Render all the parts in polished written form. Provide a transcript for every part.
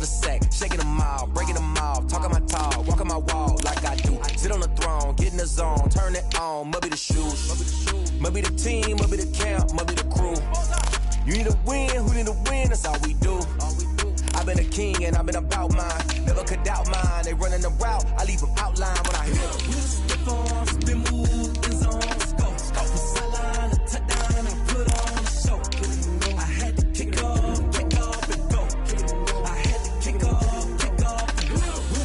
another sack, shaking them all, breaking them all, talking my talk, walking my wall like I do. Sit on the throne, get in the zone, turn it on, must be the shoes, must be the team, must be the camp, must be the crew. You need a win, who need a win, that's all we do. I've been a king and I've been about mine, never could doubt mine. They running the route, I leave them outline when I hit them. Step on, spin move, in zone, scope, from sideline to touchdown, I put on the show. I had to kick off and go. I had to kick off and go.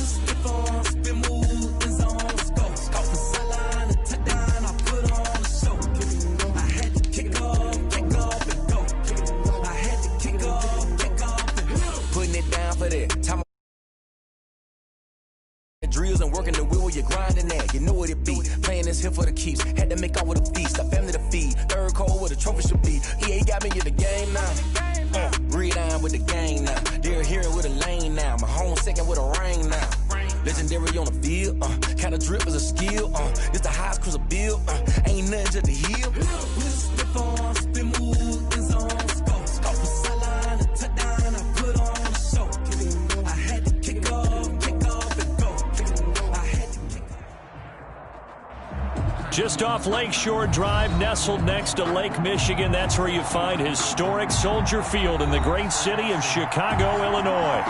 Step on, spin move, in zone, scope, from sideline to touchdown, I put on the show. I had to kick off and go. I had to kick off and go. Putting it down for that time. Drills and working the wheel where you're grinding at. You know what it be. Playing this here for the keeps. Had to make out with a feast. A family to feed. Third cold where the trophy should be. EA got me in the game now. Read on with the game now. They're hearing with a lane now. My home second with a ring now. Legendary on the field. Kind of drip is a skill. It's the highest cruiser bill. Ain't nothing just to heal. Step on, spin move, in zone, scope from sideline to touchdown. I put on the show. I had to kick off and go. I had to kick off. Just off Lakeshore Drive, nestled next to Lake Michigan. That's where you find historic Soldier Field in the great city of Chicago, Illinois.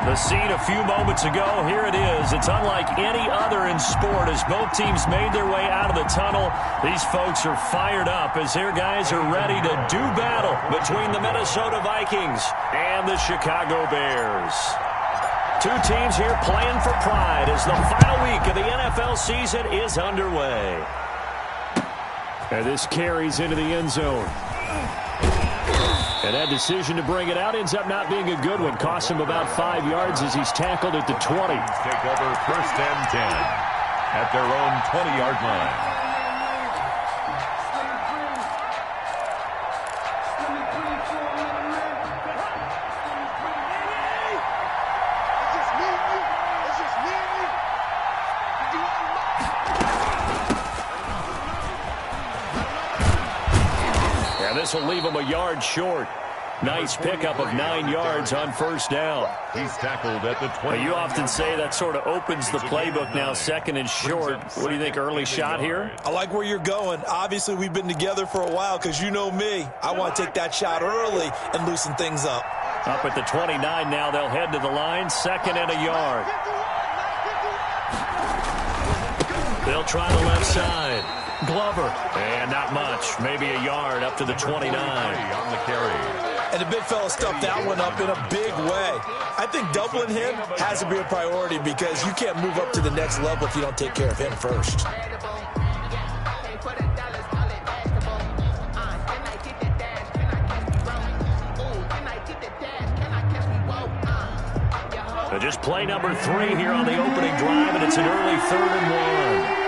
The scene a few moments ago, here it is. It's unlike any other in sport as both teams made their way out of the tunnel. These folks are fired up as their guys are ready to do battle between the Minnesota Vikings and the Chicago Bears. Two teams here playing for pride as the final week of the NFL season is underway. And this carries into the end zone. And that decision to bring it out ends up not being a good one. Cost him about 5 yards as he's tackled at the 20. Take over 1st and 10 at their own 20-yard line. This will leave him a yard short. Nice pickup of 9 yards on 1st down. He's tackled at the 20. You often say that sort of opens the playbook now, 2nd and short. What do you think, early shot here? I like where you're going. Obviously, we've been together for a while because you know me. I want to take that shot early and loosen things up. Up at the 29 now, they'll head to the line, 2nd and a yard. They'll try the left side. Glover. And not much. Maybe a yard up to the 29. On the carry. And the big fella stuffed that one up in a big way. I think doubling him has to be a priority because you can't move up to the next level if you don't take care of him first. Just play number 3 here on the opening drive, and it's an early 3rd and 1.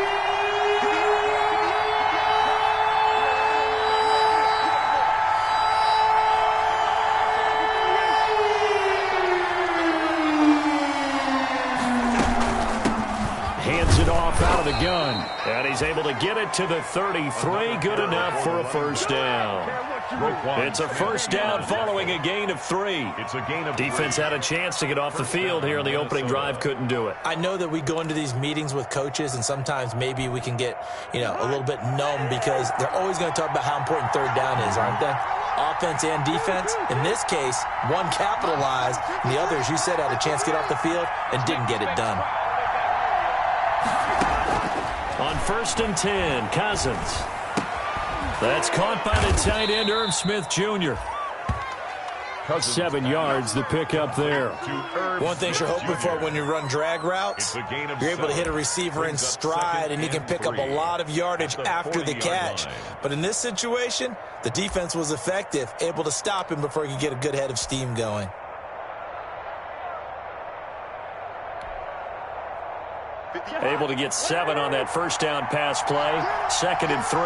Out of the gun, and he's able to get it to the 33. Good enough for a 1st down. It's a 1st down following a gain of 3. It's a gain of Defense 3. Had a chance to get off the field here in the opening drive, couldn't do it. I know that we go into these meetings with coaches, and sometimes maybe we can get, a little bit numb because they're always going to talk about how important 3rd down is, aren't they? Offense and defense. In this case, one capitalized, and the other, as you said, had a chance to get off the field and didn't get it done. On 1st and 10, Cousins. That's caught by the tight end, Irv Smith Jr. 7 yards, the pickup there. One thing you're hoping for when you run drag routes, you're able to hit a receiver in stride, and he can pick up a lot of yardage after the catch. But in this situation, the defense was effective, able to stop him before he could get a good head of steam going. Able to get 7 on that 1st down pass play. 2nd and 3.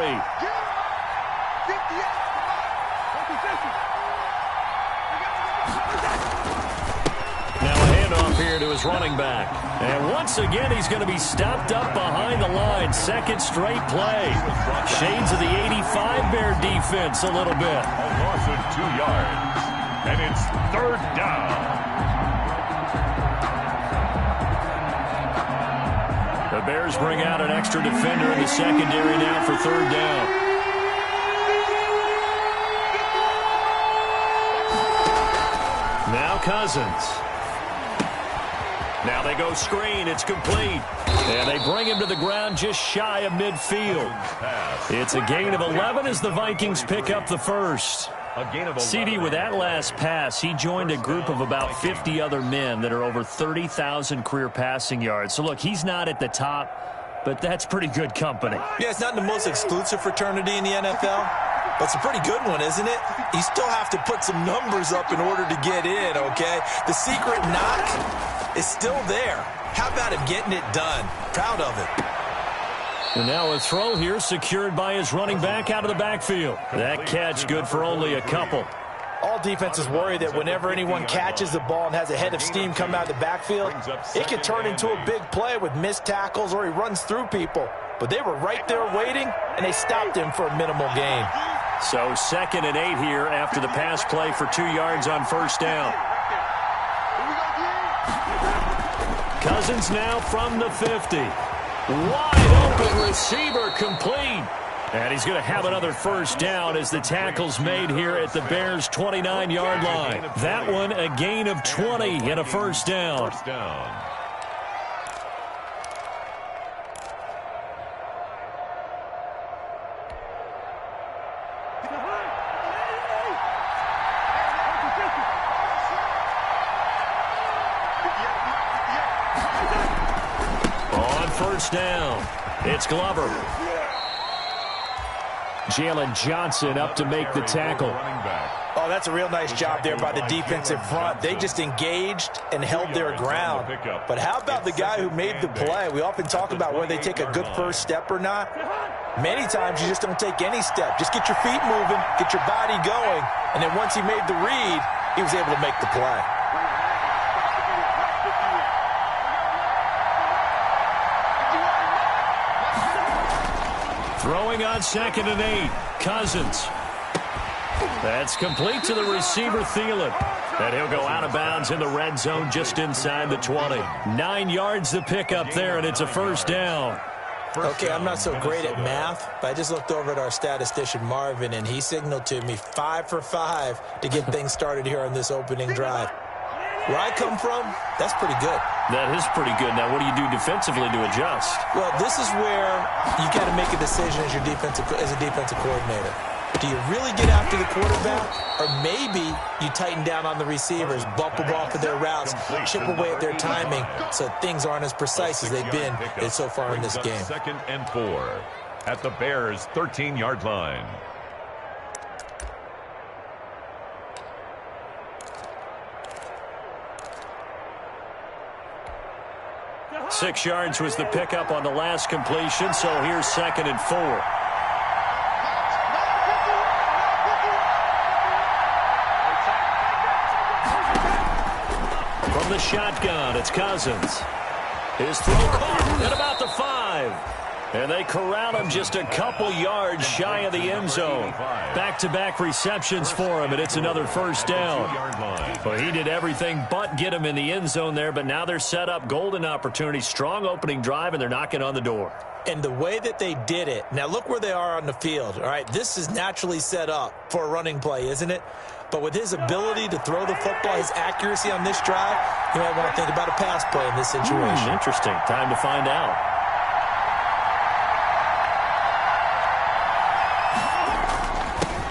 Now a handoff here to his running back. And once again, he's going to be stopped up behind the line. 2nd straight play. Shades of the 85 Bear defense a little bit. A loss of 2 yards. And it's 3rd down. Bears bring out an extra defender in the secondary now for third down. Now Cousins. Now they go screen. It's complete. And they bring him to the ground just shy of midfield. It's a gain of 11 as the Vikings pick up the first. CD, with that last pass, he joined a group of about 50 other men that are over 30,000 career passing yards. So, look, he's not at the top, but that's pretty good company. Yeah, it's not the most exclusive fraternity in the NFL, but it's a pretty good one, isn't it? You still have to put some numbers up in order to get in, okay? The secret knock is still there. How about him getting it done? Proud of it. And now a throw here secured by his running back out of the backfield. That catch good for only a couple. All defenses worry that whenever anyone catches the ball and has a head of steam come out of the backfield, it can turn into a big play with missed tackles or he runs through people. But they were right there waiting, and they stopped him for a minimal gain. So 2nd and 8 here after the pass play for 2 yards on first down. Cousins now from the 50. Wide open receiver complete. And he's going to have another first down as the tackle's made here at the Bears' 29-yard line. That one a gain of 20 and a first down. On first down, it's Glover. Jalen Johnson up to make the tackle. Oh, that's a real nice job there by the defensive front. They just engaged and held their ground. But how about the guy who made the play? We often talk about whether they take a good first step or not. Many times you just don't take any step. Just get your feet moving, get your body going, and then once he made the read, he was able to make the play. Throwing on 2nd and 8, Cousins. That's complete to the receiver, Thielen. And he'll go out of bounds in the red zone just inside the 20. 9 yards to pick up there, and it's a first down. Okay, I'm not so great at math, but I just looked over at our statistician, Marvin, and he signaled to me 5 for 5 to get things started here on this opening drive. Where I come from, that's pretty good. That is pretty good. Now, what do you do defensively to adjust? Well, this is where you got to make a decision as a defensive coordinator. Do you really get after the quarterback, or maybe you tighten down on the receivers, bump them off of their routes, chip away at their timing, so things aren't as precise as they've been so far in this game. 2nd and 4 at the Bears' 13-yard line. Six yards was the pickup on the last completion, so here's 2nd and 4. From the shotgun, it's Cousins. His throw caught at about the 5. And they corral him just a couple yards shy of the end zone. Back-to-back receptions for him, and it's another first down. Well, he did everything but get him in the end zone there, but now they're set up. Golden opportunity, strong opening drive, and they're knocking on the door. And the way that they did it, now look where they are on the field, all right? This is naturally set up for a running play, isn't it? But with his ability to throw the football, his accuracy on this drive, you might want to think about a pass play in this situation. Interesting. Time to find out.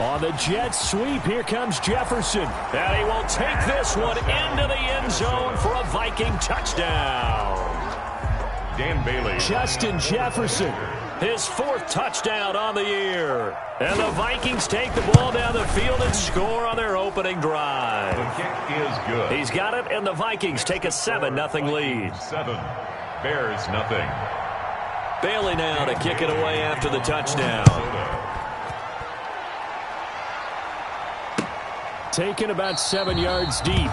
On the jet sweep, here comes Jefferson. And he will take this one into the end zone for a Viking touchdown. Dan Bailey. Justin Jefferson, his 4th touchdown on the year. And the Vikings take the ball down the field and score on their opening drive. The kick is good. He's got it, and the Vikings take a 7-0 lead. 7, Bears nothing. Bailey now to kick it away after the touchdown. Taken about 7 yards deep.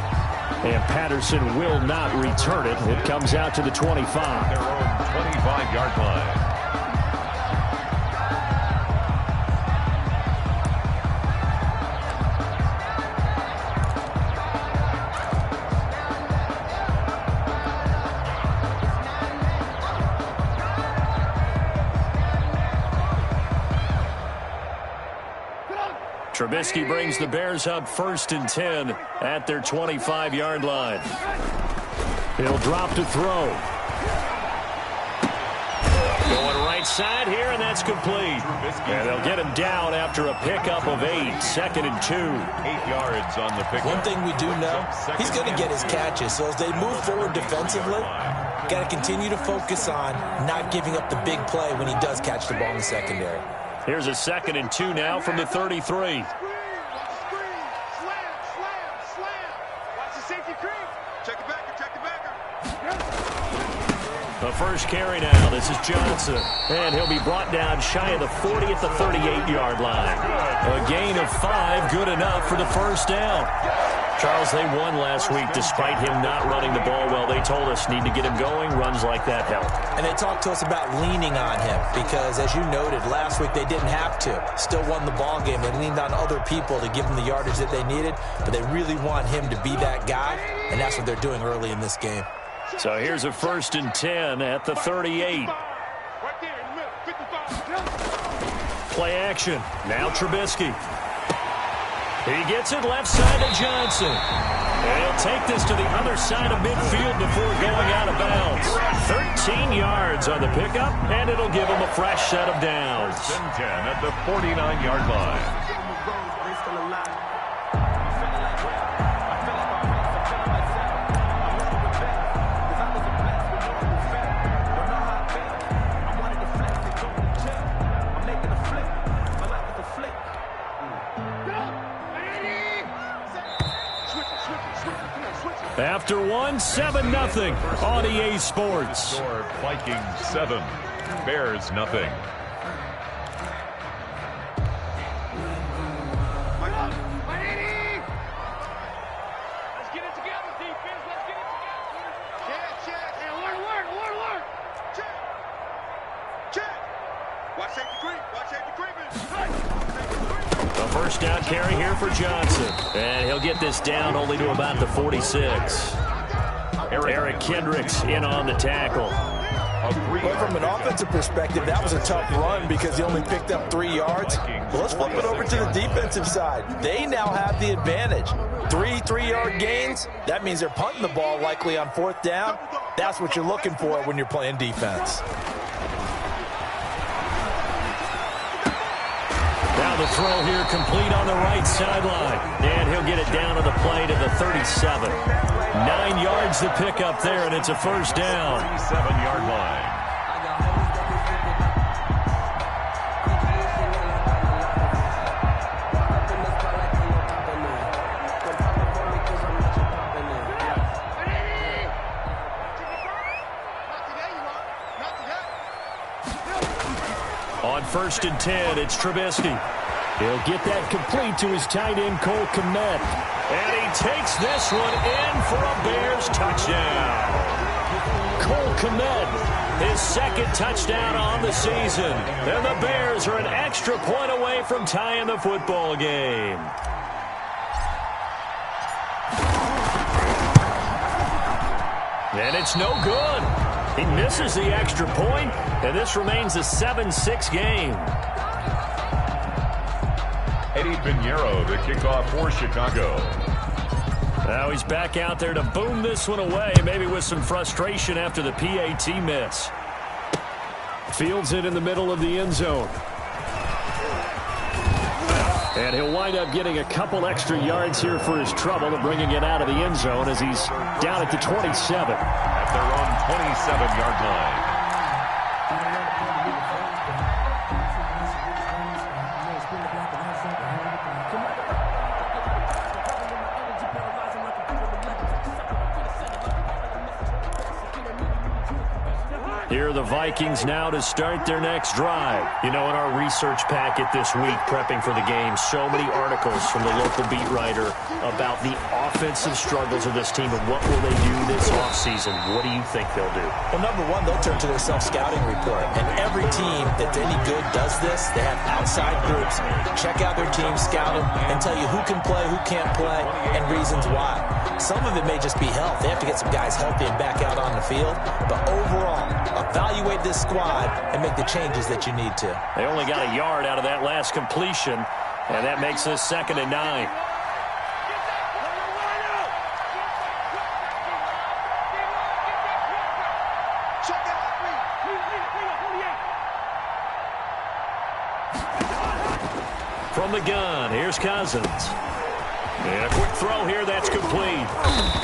And Patterson will not return it. It comes out to the 25. Their own 25-yard line. Trubisky brings the Bears up 1st and 10 at their 25-yard line. He'll drop to throw. Going right side here, and that's complete. And they'll get him down after a pickup of 8, 2nd and 2. 8 yards on the pickup. One thing we do know, he's going to get his catches. So as they move forward defensively, got to continue to focus on not giving up the big play when he does catch the ball in the secondary. Here's a 2nd and 2 now from the 33. The first carry now. This is Johnson. And he'll be brought down shy of the 40 at the 38-yard line. A gain of 5, good enough for the first down. Charles, they won last week despite him not running the ball well. They told us need to get him going. Runs like that help. And they talked to us about leaning on him because, as you noted, last week they didn't have to. Still won the ball game. They leaned on other people to give them the yardage that they needed, but they really want him to be that guy, and that's what they're doing early in this game. So here's a 1st and 10 at the 38. Play action. Now Trubisky. He gets it left side to Johnson. And he'll take this to the other side of midfield before going out of bounds. 13 yards on the pickup, and it'll give him a fresh set of downs. 1st and 10 at the 49-yard line. After 1, 7-0 on EA Sports. Score, Vikings 7, Bears nothing. Let's get it together, defense. Let's get it together. Check. Work. Check. Watch safety creep. The first down carry here for Johnson. And he'll get this down only to about the 46. Eric Kendricks in on the tackle. But from an offensive perspective, that was a tough run because he only picked up 3 yards. Well, let's flip it over to the defensive side. They now have the advantage. 3-3-yard gains, that means they're punting the ball likely on 4th down. That's what you're looking for when you're playing defense. Now the throw here complete on the right sideline. And he'll get it down to the play to the 37. 9 yards to pick up there, and it's a first down. 37-yard line. On 1st and 10, it's Trubisky. He'll get that complete to his tight end, Cole Kmet. And he takes this one in for a Bears touchdown. Cole Kmet, his 2nd touchdown on the season. And the Bears are an extra point away from tying the football game. And it's no good. He misses the extra point, and this remains a 7-6 game. Eddie Pinheiro, the kickoff for Chicago. Now he's back out there to boom this one away, maybe with some frustration after the PAT miss. Fields it in the middle of the end zone. And he'll wind up getting a couple extra yards here for his trouble of bringing it out of the end zone as he's down at the 27. At their own 27-yard line. Here are the Vikings now to start their next drive. You know, in our research packet this week, prepping for the game, so many articles from the local beat writer about the offensive struggles of this team and what will they do this offseason. What do you think they'll do? Well, number one, they'll turn to their self-scouting report. And every team that's any good does this. They have outside groups. Check out their team, scout them, and tell you who can play, who can't play, and reasons why. Some of it may just be health. They have to get some guys healthy and back out on the field. But overall, evaluate this squad and make the changes that you need to. They only got a yard out of that last completion. And that makes this 2nd and 9. From the gun, here's Cousins. And a quick throw here, that's complete.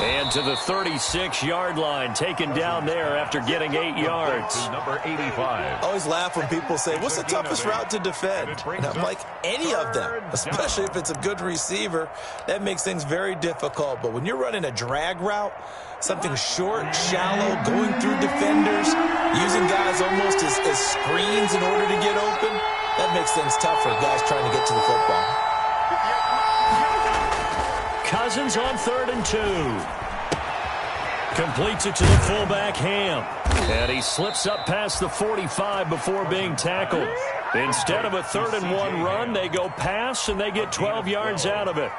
And to the 36-yard line, taken down there after getting 8 yards. Number 85. I always laugh when people say, what's the toughest route to defend? And I'm like, any of them, especially if it's a good receiver. That makes things very difficult. But when you're running a drag route, something short, shallow, going through defenders, using guys almost as screens in order to get open, that makes things tough for guys trying to get to the football. Cousins on 3rd and 2. Completes it to the fullback, Ham. And he slips up past the 45 before being tackled. Instead of a 3rd and 1 run, they go pass, and they get 12 yards out of it.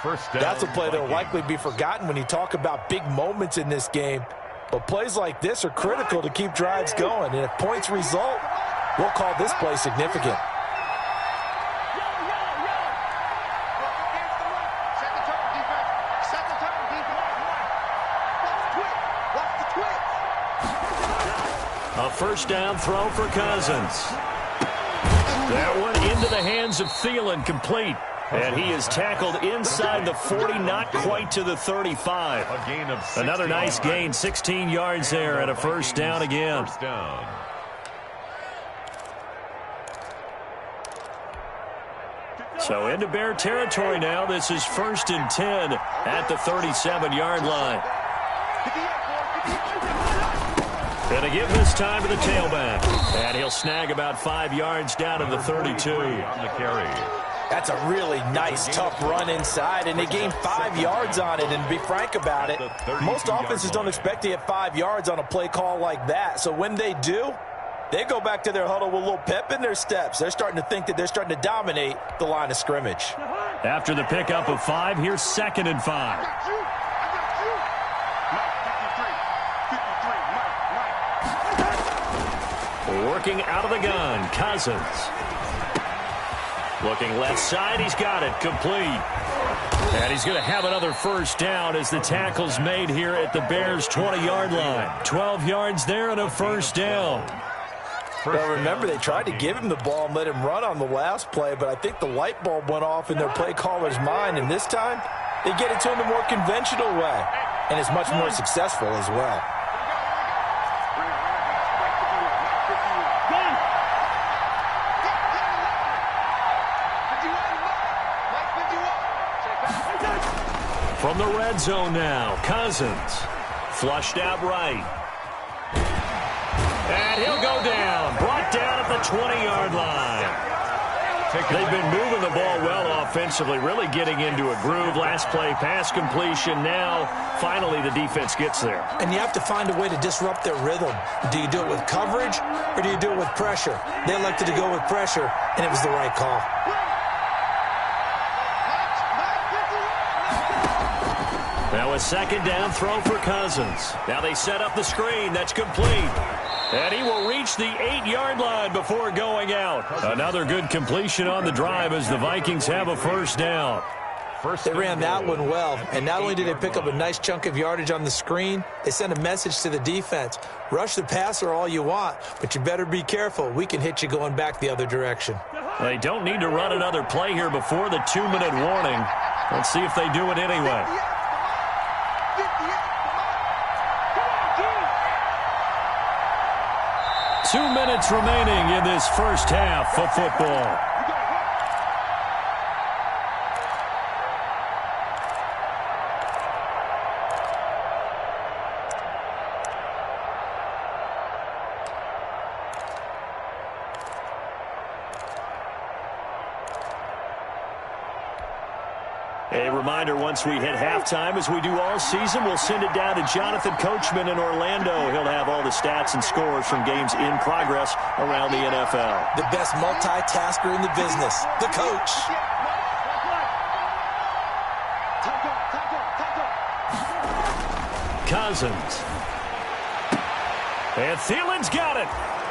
First down. That's a play that will likely be forgotten when you talk about big moments in this game. But plays like this are critical to keep drives going. And if points result, we'll call this play significant. A first down throw for Cousins. That one into the hands of Thielen, complete. And he is tackled inside the 40, not quite to the 35. A gain of 16 Another nice gain, 16 yards there, and a first down again. First down. So into Bear territory now. This is 1st and 10 at the 37-yard line. And a give this time to the tailback. And he'll snag about 5 yards down to the 32. On the carry. That's a really nice, tough run inside, and they gained 5 yards on it. And to be frank about it, most offenses don't expect to get 5 yards on a play call like that. So when they do, they go back to their huddle with a little pep in their steps. They're starting to think that they're starting to dominate the line of scrimmage. After the pickup of 5, here's 2nd and 5. Working out of the gun, Cousins. Looking left side, he's got it, complete. And he's going to have another first down as the tackle's made here at the Bears' 20-yard line. 12 yards there and a first down. Well, remember, they tried to give him the ball and let him run on the last play, but I think the light bulb went off in their play caller's mind, and this time they get it to him a more conventional way, and it's much more successful as well. From the red zone now, Cousins. Flushed out right. And he'll go down. Brought down at the 20-yard line. They've been moving the ball well offensively, really getting into a groove. Last play, pass completion. Now, finally, the defense gets there. And you have to find a way to disrupt their rhythm. Do you do it with coverage, or do you do it with pressure? They elected to go with pressure, and it was the right call. Now a second down throw for Cousins. Now they set up the screen. That's complete. And he will reach the 8-yard line before going out. Another good completion on the drive as the Vikings have a first down. They ran that one well, and not only did they pick up a nice chunk of yardage on the screen, they sent a message to the defense. Rush the passer all you want, but you better be careful. We can hit you going back the other direction. They don't need to run another play here before the 2-minute warning. Let's see if they do it anyway. 2 minutes remaining in this first half of football. A reminder, once we hit halftime, as we do all season, we'll send it down to Jonathan Coachman in Orlando. He'll have all the stats and scores from games in progress around the NFL. The best multitasker in the business, the coach. Cousins. And Thielen's got it.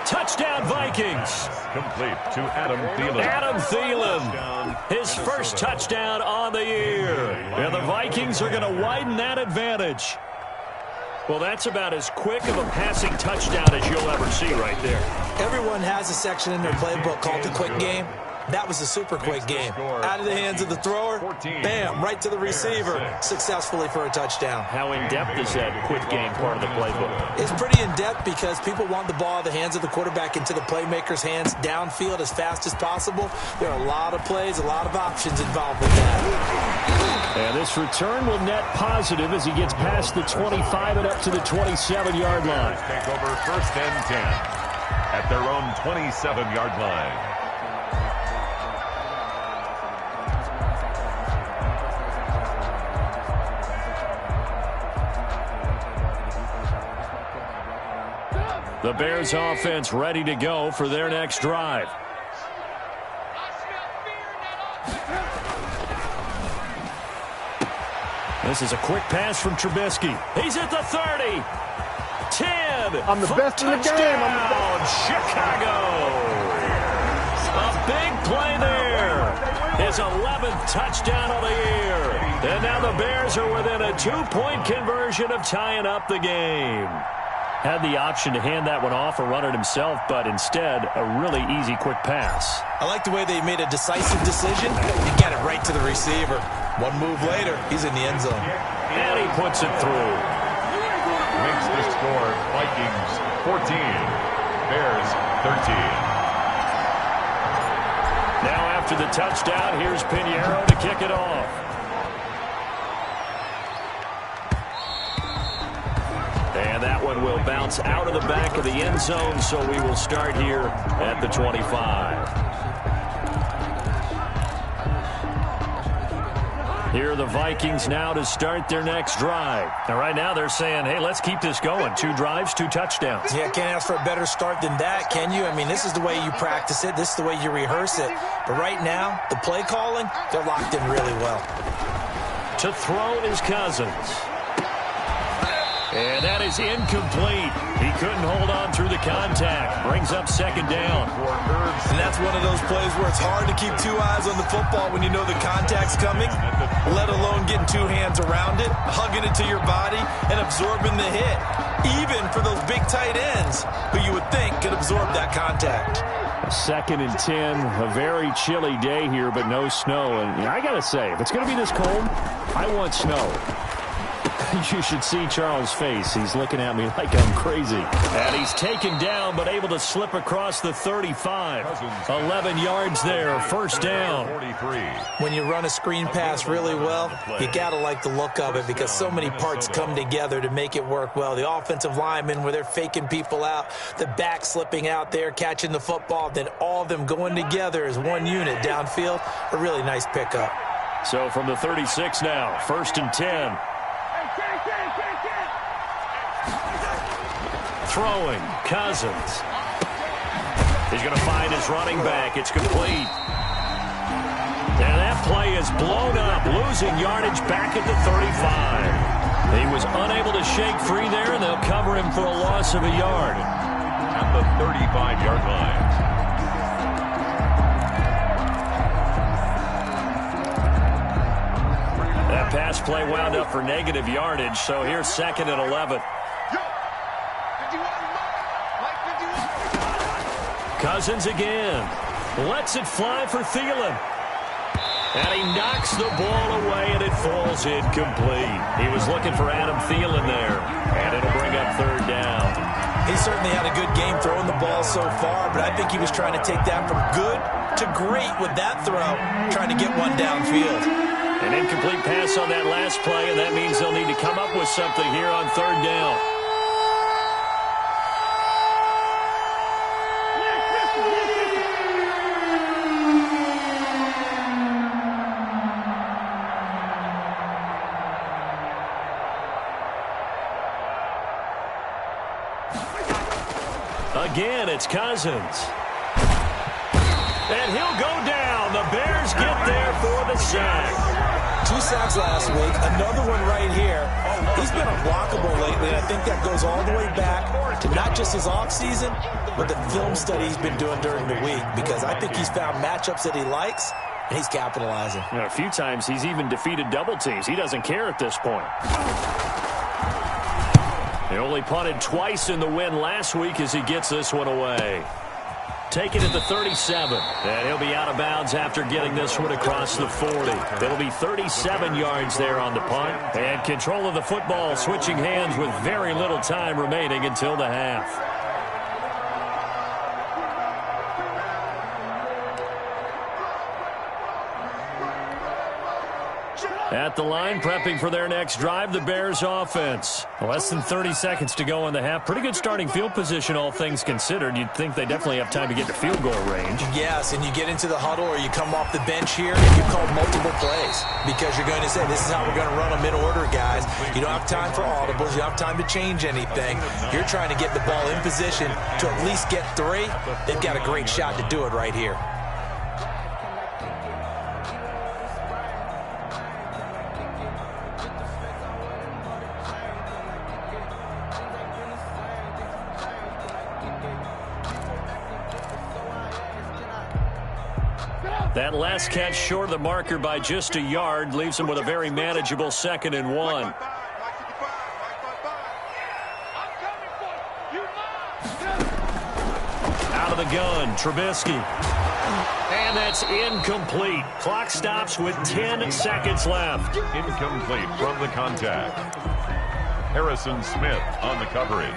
Touchdown, Vikings. Complete to Adam Thielen. Adam Thielen, his first touchdown on the year. And the Vikings are going to widen that advantage. Well, that's about as quick of a passing touchdown as you'll ever see right there. Everyone has a section in their playbook called the quick game. That was a super quick game. Out of the hands of the thrower, bam, right to the receiver, successfully for a touchdown. How in-depth is that quick game part of the playbook? It's pretty in-depth because people want the ball out of the hands of the quarterback into the playmaker's hands downfield as fast as possible. There are a lot of plays, a lot of options involved with that. And this return will net positive as he gets past the 25 and up to the 27-yard line. Take over 1st and 10 at their own 27-yard line. The Bears offense ready to go for their next drive. This is a quick pass from Trubisky. He's at the 30. 10. I'm the best in the game. I'm the best. Chicago. A big play there. His 11th touchdown of the year. And now the Bears are within a 2-point conversion of tying up the game. Had the option to hand that one off or run it himself, but instead, a really easy quick pass. I like the way they made a decisive decision and get it right to the receiver. One move later, he's in the end zone. And he puts it through. Makes the score Vikings 14, Bears 13. Now after the touchdown, here's Pinheiro to kick it off. And that one will bounce out of the back of the end zone, so we will start here at the 25. Here are the Vikings now to start their next drive. And right now they're saying, hey, let's keep this going. 2 drives, 2 touchdowns. Yeah, can't ask for a better start than that, can you? I mean, this is the way you practice it. This is the way you rehearse it. But right now, the play calling, they're locked in really well. To throw is Cousins. And that is incomplete. He couldn't hold on through the contact. Brings up 2nd down. And that's one of those plays where it's hard to keep 2 eyes on the football when you know the contact's coming, let alone getting 2 hands around it, hugging it to your body, and absorbing the hit. Even for those big tight ends who you would think could absorb that contact. 2nd and 10, a very chilly day here, but no snow. And I got to say, if it's going to be this cold, I want snow. You should see Charles' face. He's looking at me like I'm crazy. And he's taken down, but able to slip across the 35. 11 yards there, 1st down. When you run a screen pass really well, you got to like the look of it because so many parts come together to make it work well. The offensive linemen, where they're faking people out, the back slipping out there, catching the football, then all of them going together as one unit downfield. A really nice pickup. So from the 36 now, 1st and 10. Throwing, Cousins. He's going to find his running back. It's complete. And that play is blown up, losing yardage back at the 35. He was unable to shake free there, and they'll cover him for a loss of a yard. At the 35-yard line. That pass play wound up for negative yardage, so here's 2nd and 11. Cousins again. Lets it fly for Thielen. And he knocks the ball away, and it falls incomplete. He was looking for Adam Thielen there, and it'll bring up 3rd down. He certainly had a good game throwing the ball so far, but I think he was trying to take that from good to great with that throw, trying to get one downfield. An incomplete pass on that last play, and that means they'll need to come up with something here on 3rd down. Again, it's Cousins. And he'll go down. The Bears get there for the sack. 2 sacks last week, another one right here. He's been unblockable lately, and I think that goes all the way back to not just his offseason, but the film study he's been doing during the week, because I think he's found matchups that he likes, and he's capitalizing. You know, a few times he's even defeated double teams. He doesn't care at this point. He only punted twice in the win last week as he gets this one away. Taken at the 37, and he'll be out of bounds after getting this one across the 40. It'll be 37 yards there on the punt, and control of the football switching hands with very little time remaining until the half. At the line, prepping for their next drive, the Bears offense. Less than 30 seconds to go in the half. Pretty good starting field position, all things considered. You'd think they definitely have time to get to field goal range. Yes, and you get into the huddle or you come off the bench here and you call multiple plays because you're going to say, this is how we're going to run them in order, guys. You don't have time for audibles. You don't have time to change anything. You're trying to get the ball in position to at least get 3. They've got a great shot to do it right here. That last catch short of the marker by just a yard leaves him with a very manageable 2nd and 1. Out of the gun, Trubisky. And that's incomplete. Clock stops with 10 seconds left. Incomplete from the contact. Harrison Smith on the coverage.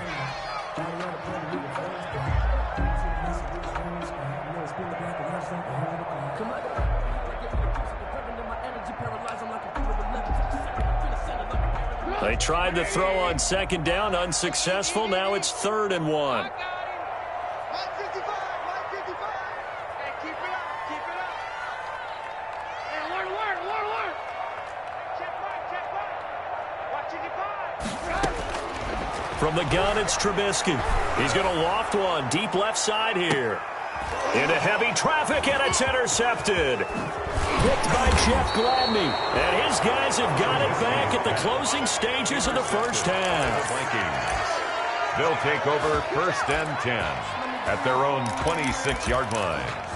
They tried to throw on 2nd down, unsuccessful. Now it's 3rd and 1. From the gun, it's Trubisky. He's going to loft one deep left side here. Into heavy traffic, and it's intercepted. Picked by Jeff Gladney. And his guys have got it back at the closing stages of the first half. Vikings. They'll take over 1st and 10 at their own 26-yard line.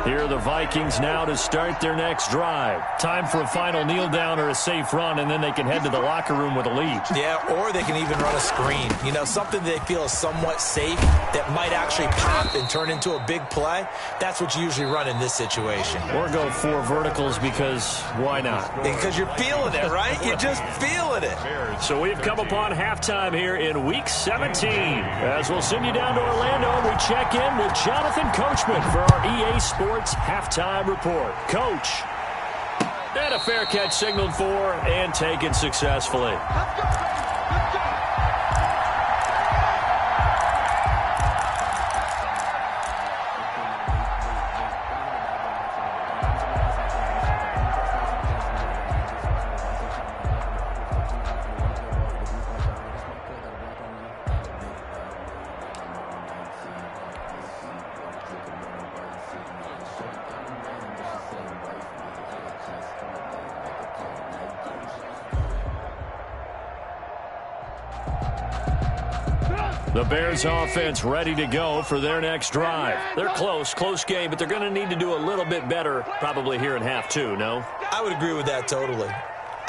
Here are the Vikings now to start their next drive. Time for a final kneel down or a safe run, and then they can head to the locker room with a lead. Yeah, or they can even run a screen. You know, something they feel is somewhat safe that might actually pop and turn into a big play. That's what you usually run in this situation. Or go 4 verticals because why not? Because you're feeling it, right? You're just feeling it. So we've come upon halftime here in Week 17. As we'll send you down to Orlando, we check in with Jonathan Coachman for our EA Sports halftime report. Coach. And a fair catch signaled for and taken successfully. The Bears offense ready to go for their next drive. They're close game, but they're going to need to do a little bit better probably here in half 2, no? I would agree with that totally.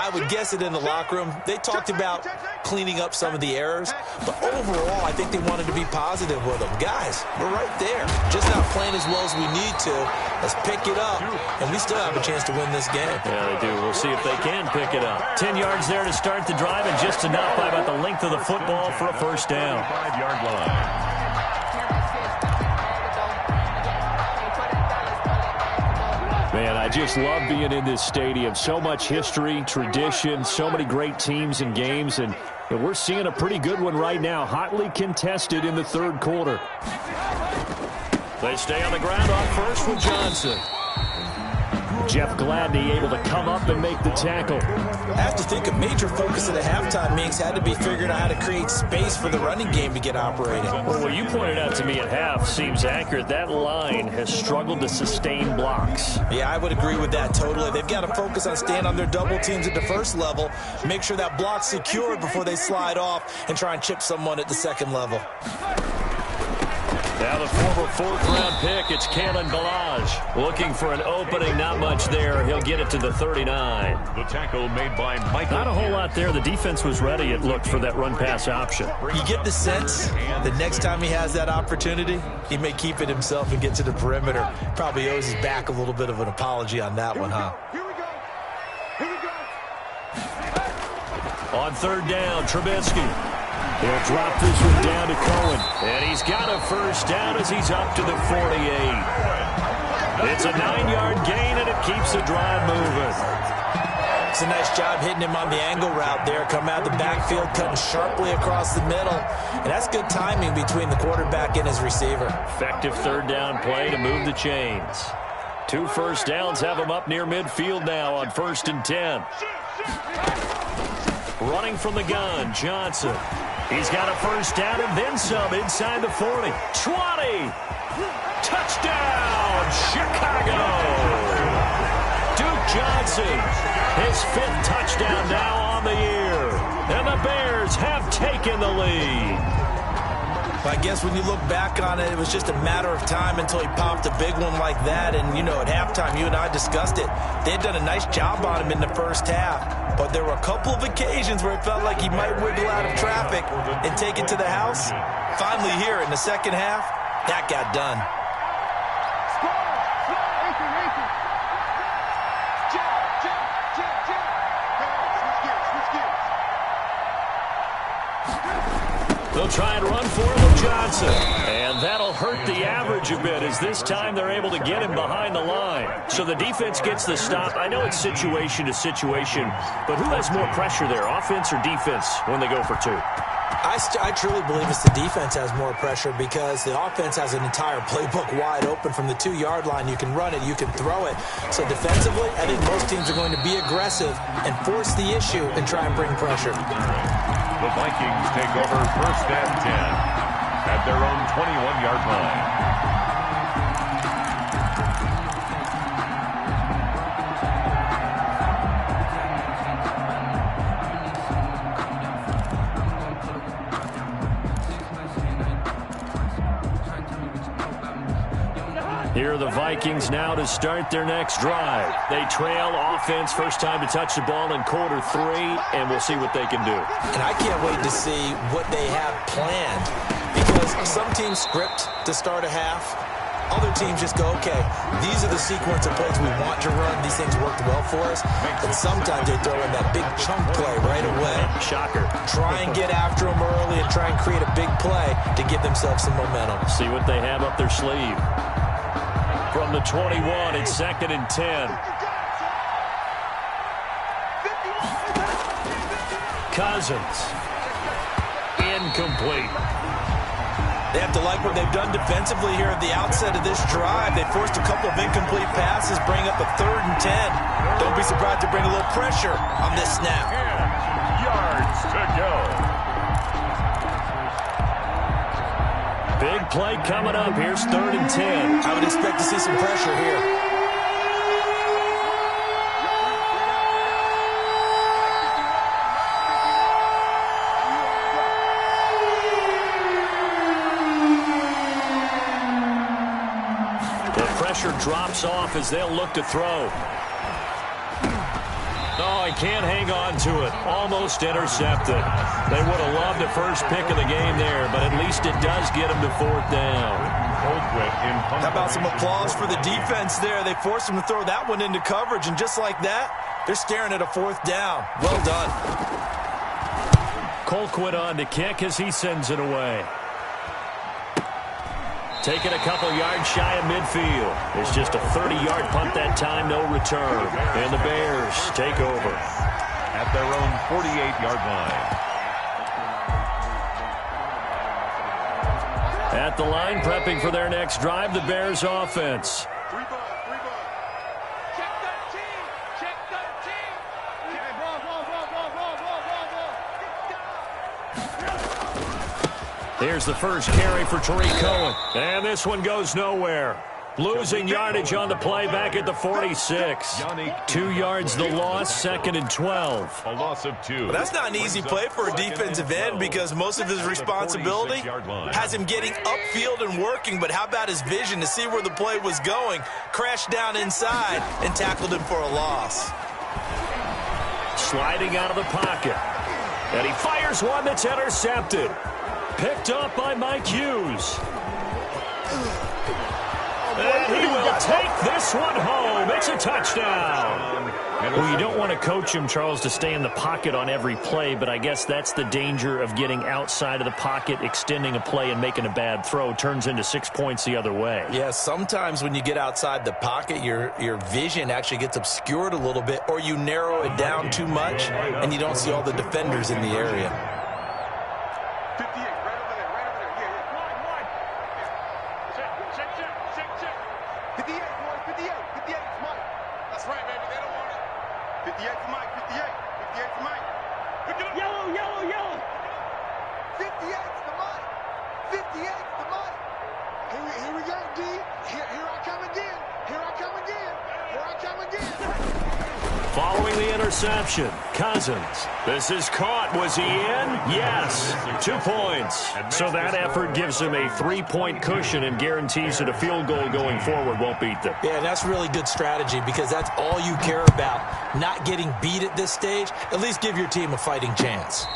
I would guess it in the locker room. They talked about cleaning up some of the errors, but overall, I think they wanted to be positive with them. Guys, we're right there. Just not playing as well as we need to. Let's pick it up, and we still have a chance to win this game. Yeah, they do. We'll see if they can pick it up. 10 yards there to start the drive, and just enough by about the length of the football for a first down. 5-yard line. Man, I just love being in this stadium. So much history, tradition, so many great teams and games, and we're seeing a pretty good one right now, hotly contested in the 3rd quarter. They stay on the ground on first with Johnson. Jeff Gladney able to come up and make the tackle. I have to think a major focus of the halftime meetings had to be figuring out how to create space for the running game to get operating. Well, what you pointed out to me at half seems accurate. That line has struggled to sustain blocks. Yeah, I would agree with that totally. They've got to focus on staying on their double teams at the first level, make sure that block's secured before they slide off and try and chip someone at the second level. Now the former fourth-round pick, it's Kalen Ballage. Looking for an opening, not much there. He'll get it to the 39. The tackle made by Michael. Not a whole lot there. The defense was ready. It looked for that run-pass option. You get the sense the next time he has that opportunity, he may keep it himself and get to the perimeter. Probably owes his back a little bit of an apology on that one, huh? Here we go. Here we go. On third down, Trubisky. He'll drop this one down to Cohen. And he's got a first down as he's up to the 48. It's a 9-yard gain, and it keeps the drive moving. It's a nice job hitting him on the angle route there. Come out of the backfield, cutting sharply across the middle. And that's good timing between the quarterback and his receiver. Effective third down play to move the chains. 2 first downs have him up near midfield now on 1st and 10. Running from the gun, Johnson. He's got a first down and then some inside the 40. 20. Touchdown, Chicago. Duke Johnson, his 5th touchdown now on the year. And the Bears have taken the lead. I guess when you look back on it, it was just a matter of time until he popped a big one like that. And, you know, at halftime, you and I discussed it. They had done a nice job on him in the first half. But there were a couple of occasions where it felt like he might wiggle out of traffic and take it to the house. Finally here in the second half, that got done. They'll try and run for him with Johnson. And that'll hurt the average a bit as this time they're able to get him behind the line. So the defense gets the stop. I know it's situation to situation, but who has more pressure there, offense or defense, when they go for 2? I truly believe it's the defense has more pressure because the offense has an entire playbook wide open from the 2-yard line. You can run it, you can throw it. So defensively, I think most teams are going to be aggressive and force the issue and try and bring pressure. The Vikings take over 1st and 10 at their own 21-yard line. Here are the Vikings now to start their next drive. They trail offense, first time to touch the ball in quarter 3, and we'll see what they can do. And I can't wait to see what they have planned because some teams script to start a half. Other teams just go, okay, these are the sequence of plays we want to run. These things worked well for us. But sometimes they throw in that big chunk play right away. Shocker. Try and get after them early and try and create a big play to give themselves some momentum. See what they have up their sleeve. From the 21, it's 2nd and 10. Cousins. Incomplete. They have to like what they've done defensively here at the outset of this drive. They forced a couple of incomplete passes, bring up a 3rd and 10. Don't be surprised to bring a little pressure on this snap. 10 yards to go. Big play coming up. Here's 3rd and 10. I would expect to see some pressure here. The pressure drops off as they'll look to throw. Oh, he can't hang on to it. Almost intercepted. They would have loved the first pick of the game there, but at least it does get him to 4th down. How about some applause for the defense there? They forced him to throw that one into coverage, and just like that, they're staring at a 4th down. Well done. Colquitt on to kick as he sends it away. Taking a couple yards shy of midfield. It's just a 30-yard punt that time, no return. And the Bears take over at their own 48-yard line. At the line, prepping for their next drive, the Bears offense. Check that. Here's the first carry for Tariq Cohen. And this one goes nowhere. Losing yardage on the play back at the 46. 2 yards the loss, 2nd and 12. A loss of 2. Well, that's not an easy play for a defensive end because most of his responsibility has him getting upfield and working, but how about his vision to see where the play was going? Crashed down inside and tackled him for a loss. Sliding out of the pocket. And he fires one that's intercepted. Picked up by Mike Hughes. And he will take this one home. It's a touchdown. Well, you don't want to coach him, Charles, to stay in the pocket on every play, but I guess that's the danger of getting outside of the pocket, extending a play, and making a bad throw. Turns into 6 points the other way. Yeah, sometimes when you get outside the pocket, your vision actually gets obscured a little bit, or you narrow it down too much, and you don't see all the defenders in the area. 58, right over there, right over there. Yeah. 58, boys, 58. 58 is Mike. That's right, baby. They don't want it. 58 for Mike, 58. 58 for Mike. Yellow. 58 for Mike. 58 for Mike. Here we go, D. Here I come again. Here I come again. Following the interception, Cousins. This is caught. Was he in? Yes. 2 points. So that effort gives him a 3-point cushion and guarantees that a field goal going forward won't beat them. Yeah, that's really good strategy because that's all you care about. Not getting beat at this stage. At least give your team a fighting chance.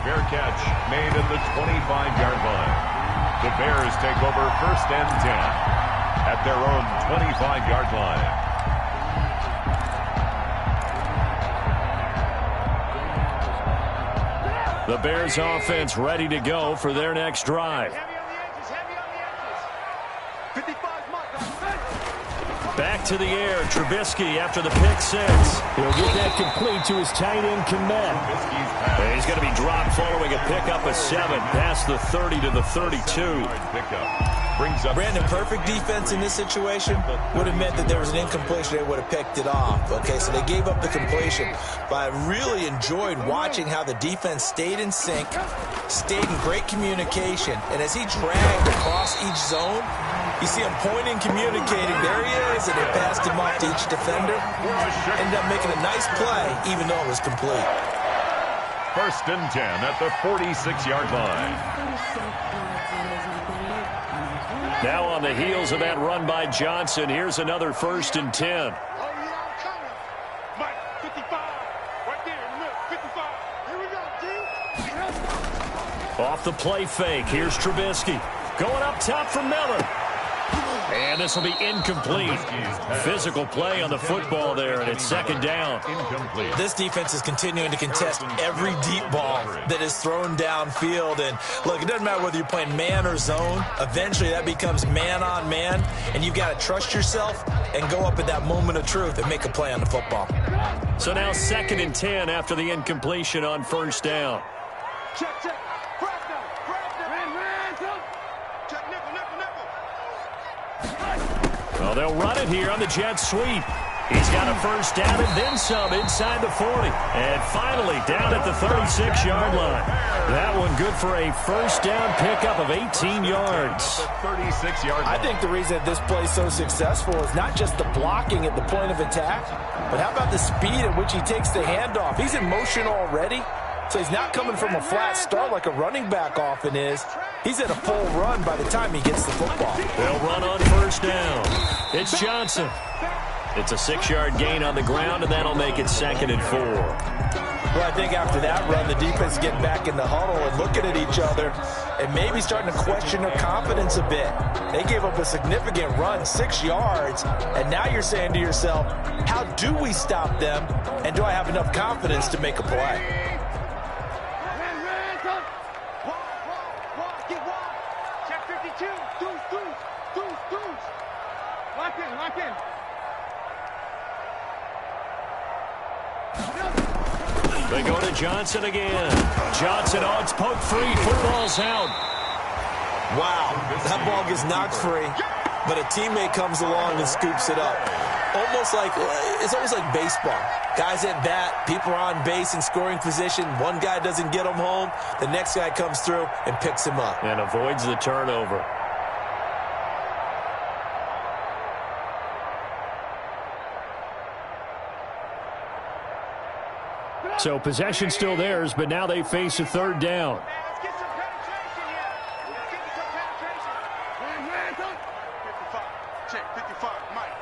Fair catch made at the 25-yard line. The Bears take over 1st and 10 at their own 25-yard line. The Bears offense ready to go for their next drive. Heavy on the edges. 55's Mike. Back to the air, Trubisky after the pick 6. He'll get that complete to his tight end, Kmet. And he's going to be dropped following a pickup of 7 past the 30 to the 32. Brandon, perfect defense in this situation would have meant that there was an incompletion. They would have picked it off. Okay, so they gave up the completion. But I really enjoyed watching how the defense stayed in sync, stayed in great communication. And as he dragged across each zone, you see him pointing, communicating. There he is, and they passed him off to each defender. Ended up making a nice play, even though it was complete. 1st and 10 at the 46-yard line. Now on the heels of that run by Johnson, here's another 1st and 10. Oh, yeah, I'm coming. Mike, 55. Right there in the middle, 55. Here we go, D. Off the play fake, here's Trubisky. Going up top for Miller. And this will be incomplete. Physical play on the football there, and it's 2nd down. Incomplete. This defense is continuing to contest every deep ball that is thrown downfield. And look, it doesn't matter whether you're playing man or zone. Eventually that becomes man on man, and you've got to trust yourself and go up at that moment of truth and make a play on the football. So now 2nd and 10 after the incompletion on 1st down. Check. Grab them. Ransom. Check nickel. Well, they'll run it here on the jet sweep. He's got a 1st down and then some inside the 40. And finally down at the 36-yard line. That one good for a 1st down pickup of 18 yards. 36-yard line. I think the reason that this play is so successful is not just the blocking at the point of attack, but how about the speed at which he takes the handoff? He's in motion already, so he's not coming from a flat start like a running back often is. He's at a full run by the time he gets the football. They'll run on 1st down. It's Johnson. It's a 6-yard gain on the ground, and that'll make it 2nd and 4. Well, I think after that run, the defense is getting back in the huddle and looking at each other and maybe starting to question their confidence a bit. They gave up a significant run, 6 yards, and now you're saying to yourself, how do we stop them, and do I have enough confidence to make a play? Check 52. Deuce. Lock in. They go to Johnson again. Johnson, it's poked free. Football's out. Wow, that ball gets knocked free, but a teammate comes along and scoops it up. it's almost like baseball. Guys at bat, people are on base in scoring position. One guy doesn't get them home. The next guy comes through and picks him up. And avoids the turnover. So possession still theirs, but now they face a third down. Let's get some penetration here. Let's get some penetration. 55. Check, 55. Mike.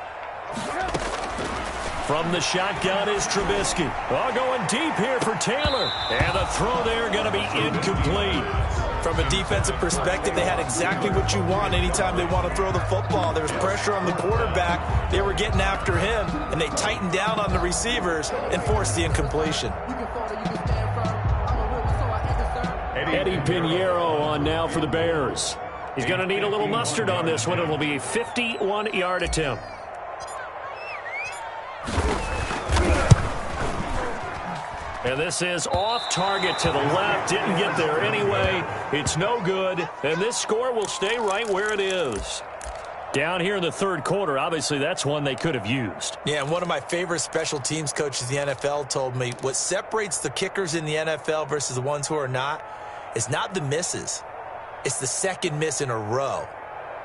From the shotgun is Trubisky. Oh, going deep here for Taylor. And the throw there going to be incomplete. From a defensive perspective, they had exactly what you want anytime they want to throw the football. There was pressure on the quarterback. They were getting after him, and they tightened down on the receivers and forced the incompletion. Eddie Pinheiro on now for the Bears. He's going to need a little mustard on this one. It will be a 51-yard attempt. And this is off target to the left. Didn't get there anyway. It's no good. And this score will stay right where it is. Down here in the third quarter, obviously that's one they could have used. Yeah, and one of my favorite special teams coaches in the NFL told me what separates the kickers in the NFL versus the ones who are not is not the misses. It's the second miss in a row.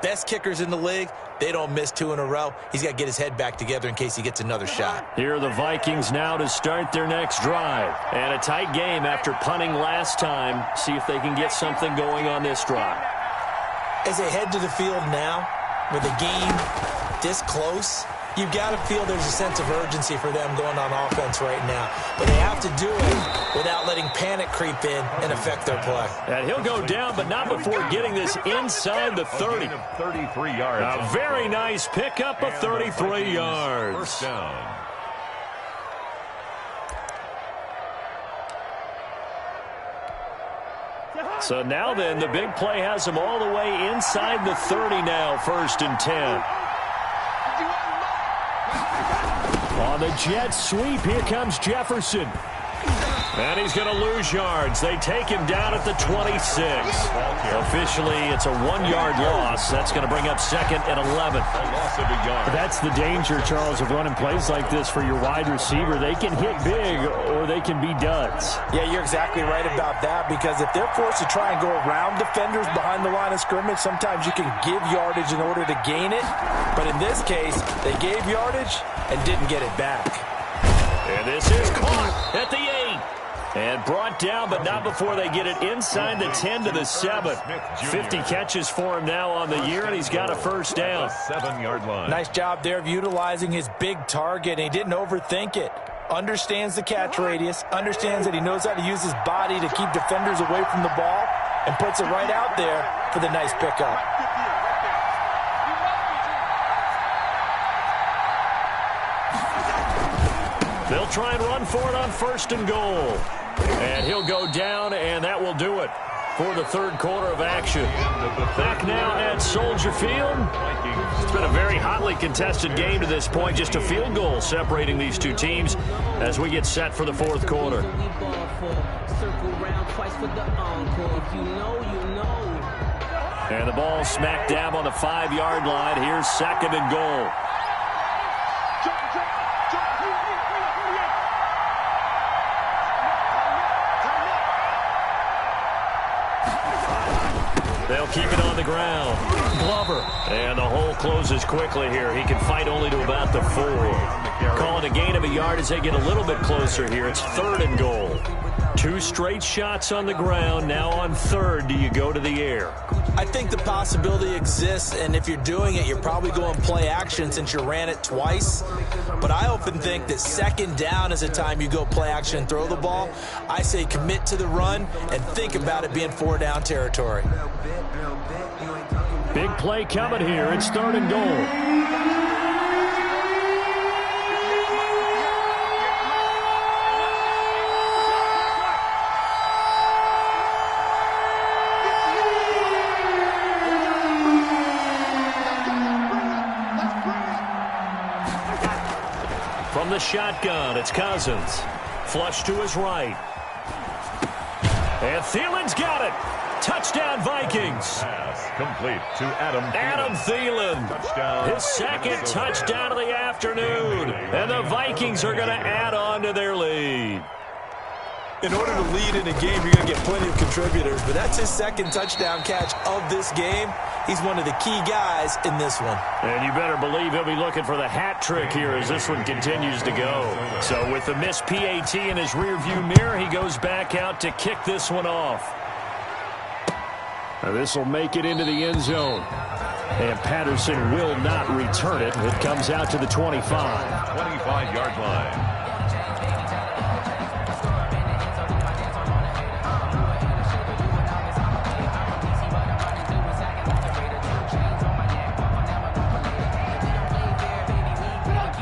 Best kickers in the league, they don't miss two in a row. He's got to get his head back together in case he gets another shot. Here are the Vikings now to start their next drive. And a tight game after punting last time. See if they can get something going on this drive. As they head to the field now, with a game this close, you've got to feel there's a sense of urgency for them going on offense right now. But they have to do it without letting panic creep in and affect their play. And he'll go down, but not before getting this inside the 30. 33 yards. A very nice pickup of 33 yards. First down. So now then, the big play has them all the way inside the 30 now, 1st and 10. On the jet sweep, here comes Jefferson. And he's going to lose yards. They take him down at the 26. Officially, it's a 1-yard loss. That's going to bring up 2nd and 11. That's the danger, Charles, of running plays like this for your wide receiver. They can hit big or they can be duds. Yeah, you're exactly right about that, because if they're forced to try and go around defenders behind the line of scrimmage, sometimes you can give yardage in order to gain it. But in this case, they gave yardage and didn't get it back. And this is caught at the 8. And brought down, but not before they get it inside the 10 to the 7. 50 catches for him now on the year, and he's got a first down. 7-yard line. Nice job there of utilizing his big target. He didn't overthink it. Understands the catch radius, understands that he knows how to use his body to keep defenders away from the ball, and puts it right out there for the nice pickup. They'll try and run for it on 1st and goal. And he'll go down, and that will do it for the third quarter of action. Back now at Soldier Field. It's been a very hotly contested game to this point. Just a field goal separating these two teams as we get set for the fourth quarter. And the ball smack dab on the 5-yard line. Here's 2nd and goal. They'll keep it on the ground. Glover. And the hole closes quickly here. He can fight only to about the 4. Calling a gain of a yard as they get a little bit closer here. It's 3rd and goal. 2 straight shots on the ground. Now on 3rd, do you go to the air? I think the possibility exists, and if you're doing it, you're probably going play action since you ran it twice. But I often think that 2nd down is a time you go play action and throw the ball. I say commit to the run and think about it being 4-down territory. Big play coming here. It's 3rd and goal. From the shotgun, it's Cousins. Flush to his right. And Thielen's got it. Touchdown, Vikings. Pass complete to Adam Thielen. Touchdown. His second touchdown of the afternoon. And the Vikings are going to add on to their lead. In order to lead in a game, you're going to get plenty of contributors, but that's his second touchdown catch of this game. He's one of the key guys in this one. And you better believe he'll be looking for the hat trick here as this one continues to go. So with the missed PAT in his rearview mirror, he goes back out to kick this one off. Now this will make it into the end zone. And Patterson will not return it. It comes out to the 25. 25-yard line.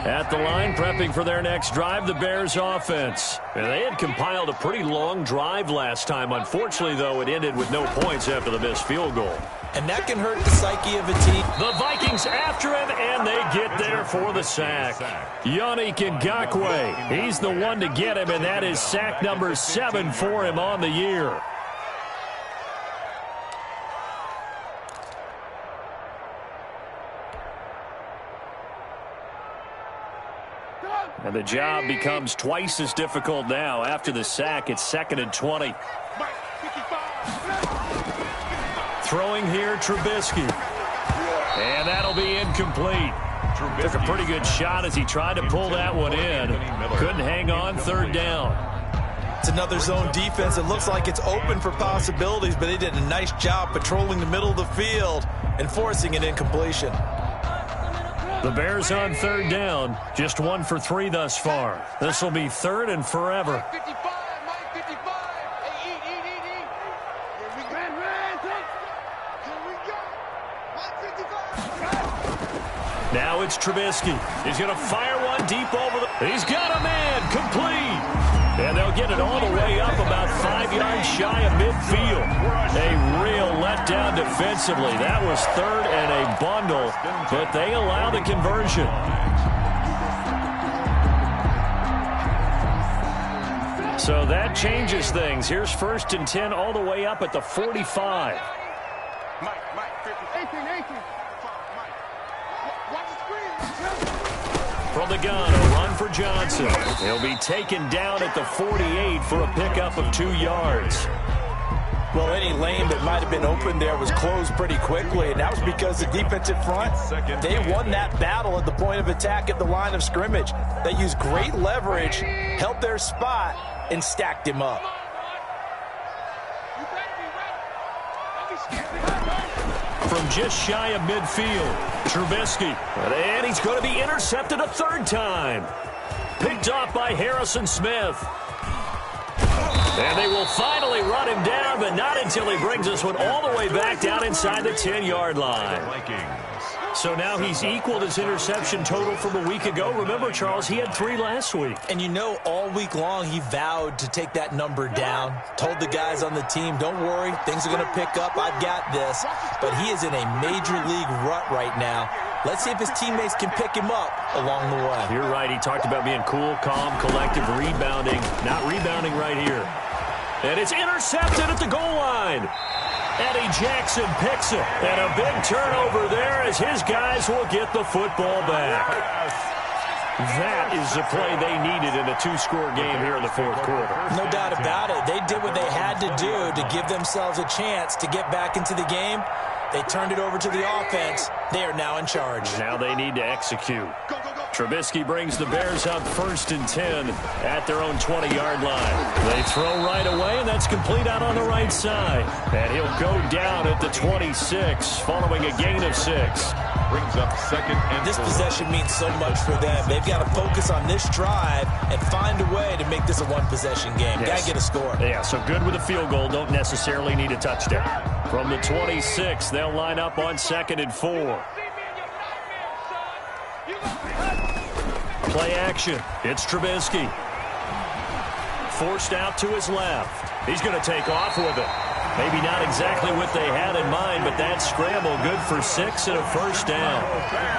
At the line, prepping for their next drive, the Bears offense. And they had compiled a pretty long drive last time. Unfortunately, though, it ended with no points after the missed field goal. And that can hurt the psyche of a team. The Vikings after him, and they get there for the sack. Yannick Ngakoue, he's the one to get him, and that is sack number 7 for him on the year. And the job becomes twice as difficult now. After the sack, it's 2nd and 20. Throwing here, Trubisky. And that'll be incomplete. Took a pretty good shot as he tried to pull that one in. Couldn't hang on, 3rd down. It's another zone defense. It looks like it's open for possibilities, but they did a nice job patrolling the middle of the field and forcing an incompletion. The Bears on 3rd down, just 1 for 3 thus far. This will be 3rd and forever. Now it's Trubisky. He's going to fire one deep over the... He's got a man, complete. And they'll get it all the way up about 5 yards shy of midfield. A real letdown defensively. That was 3rd and a bundle, but they allow the conversion. So that changes things. Here's 1st and 10 all the way up at the 45. From the gun, a run for Johnson. He'll be taken down at the 48 for a pickup of 2 yards. Well, any lane that might have been open there was closed pretty quickly, and that was because the defensive front, they won that battle at the point of attack at the line of scrimmage. They used great leverage, held their spot, and stacked him up. From just shy of midfield, Trubisky. And he's going to be intercepted a 3rd time. Picked off by Harrison Smith. And they will finally run him down, but not until he brings this one all the way back down inside the 10-yard line. So now he's equaled his interception total from a week ago. Remember, Charles, he had 3 last week. And you know, all week long he vowed to take that number down. Told the guys on the team, don't worry, things are going to pick up. I've got this. But he is in a major league rut right now. Let's see if his teammates can pick him up along the way. You're right. He talked about being cool, calm, collective, rebounding. Not rebounding right here. And it's intercepted at the goal line. Eddie Jackson picks it. And a big turnover there as his guys will get the football back. That is the play they needed in a 2-score game here in the 4th quarter. No doubt about it. They did what they had to do to give themselves a chance to get back into the game. They turned it over to the offense. They are now in charge. Now they need to execute. Trubisky brings the Bears up 1st and 10 at their own 20-yard line. They throw right away, and that's complete out on the right side. And he'll go down at the 26 following a gain of 6. Brings up 2nd and This 4. possession means so much for them. They've got to focus on this drive and find a way to make this a one-possession game. Yes. Got to get a score. Yeah, so good with a field goal. Don't necessarily need a touchdown. From the 26, they'll line up on 2nd and 4. Play action. It's Trubisky. Forced out to his left. He's going to take off with it. Maybe not exactly what they had in mind, but that scramble good for 6 and a first down.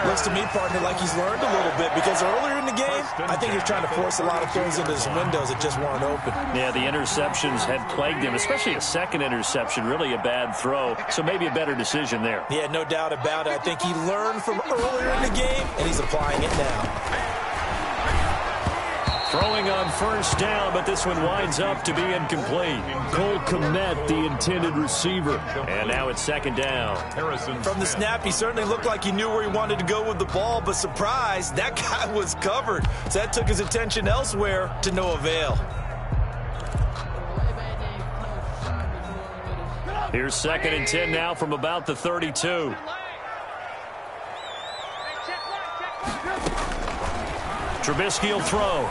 Looks to me, partner, like he's learned a little bit because earlier in the game, I think he was trying to force a lot of throws into his windows that just weren't open. Yeah, the interceptions had plagued him, especially a second interception, really a bad throw. So maybe a better decision there. Yeah, no doubt about it. I think he learned from earlier in the game, and he's applying it now. Throwing on first down, but this one winds up to be incomplete. Cole Kmet, the intended receiver. And now it's second down. From the snap, he certainly looked like he knew where he wanted to go with the ball, but surprise, that guy was covered. So that took his attention elsewhere to no avail. Here's second and 10 now from about the 32. Trubisky will throw.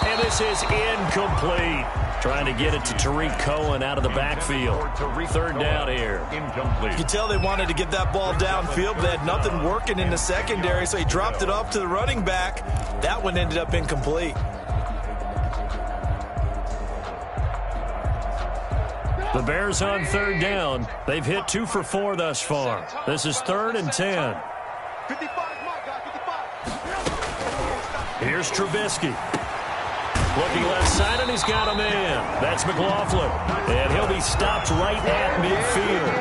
And this is incomplete. Trying to get it to Tariq Cohen out of the backfield. Third down here. Incomplete. You could tell they wanted to get that ball downfield, but they had nothing working in the secondary, so he dropped it off to the running back. That one ended up incomplete. The Bears on third down. They've hit 2 for 4 thus far. This is 3rd and 10. 55, my guy, 55. Here's Trubisky. Looking left side, and he's got a man. That's McLaughlin. And he'll be stopped right at midfield.